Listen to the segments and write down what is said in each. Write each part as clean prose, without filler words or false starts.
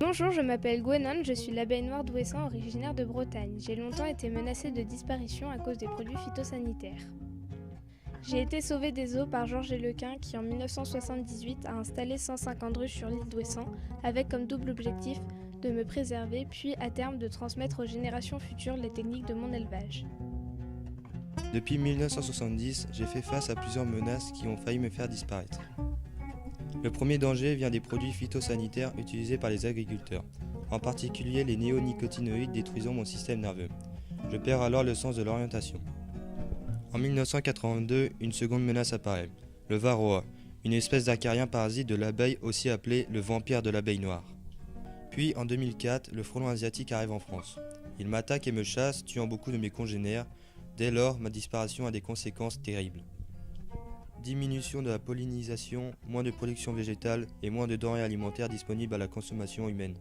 Bonjour, je m'appelle Gwenon, je suis l'abeille noire d'Ouessant, originaire de Bretagne. J'ai longtemps été menacée de disparition à cause des produits phytosanitaires. J'ai été sauvée des eaux par Georges Lequin qui en 1978 a installé 150 ruches sur l'île d'Ouessant avec comme double objectif de me préserver puis à terme de transmettre aux générations futures les techniques de mon élevage. Depuis 1970, j'ai fait face à plusieurs menaces qui ont failli me faire disparaître. Le premier danger vient des produits phytosanitaires utilisés par les agriculteurs, en particulier les néonicotinoïdes détruisant mon système nerveux. Je perds alors le sens de l'orientation. En 1982, une seconde menace apparaît, le varroa, une espèce d'acarien parasite de l'abeille aussi appelé le vampire de l'abeille noire. Puis en 2004, le frelon asiatique arrive en France. Il m'attaque et me chasse, tuant beaucoup de mes congénères. Dès lors, ma disparition a des conséquences terribles. Diminution de la pollinisation, moins de production végétale et moins de denrées alimentaires disponibles à la consommation humaine.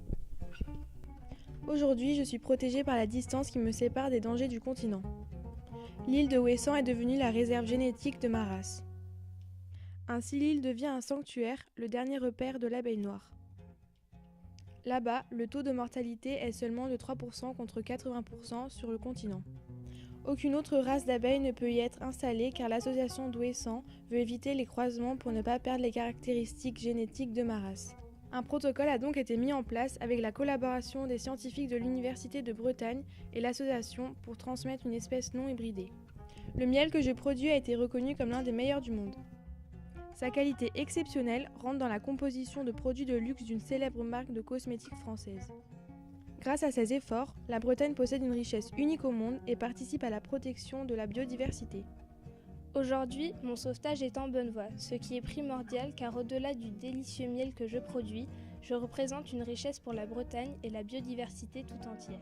Aujourd'hui, je suis protégée par la distance qui me sépare des dangers du continent. L'île de Ouessant est devenue la réserve génétique de ma race. Ainsi, l'île devient un sanctuaire, le dernier repère de l'abeille noire. Là-bas, le taux de mortalité est seulement de 3% contre 80% sur le continent. Aucune autre race d'abeilles ne peut y être installée car l'association d'Ouessant veut éviter les croisements pour ne pas perdre les caractéristiques génétiques de ma race. Un protocole a donc été mis en place avec la collaboration des scientifiques de l'Université de Bretagne et l'association pour transmettre une espèce non hybridée. Le miel que je produis a été reconnu comme l'un des meilleurs du monde. Sa qualité exceptionnelle rentre dans la composition de produits de luxe d'une célèbre marque de cosmétiques française. Grâce à ses efforts, la Bretagne possède une richesse unique au monde et participe à la protection de la biodiversité. Aujourd'hui, mon sauvetage est en bonne voie, ce qui est primordial car au-delà du délicieux miel que je produis, je représente une richesse pour la Bretagne et la biodiversité tout entière.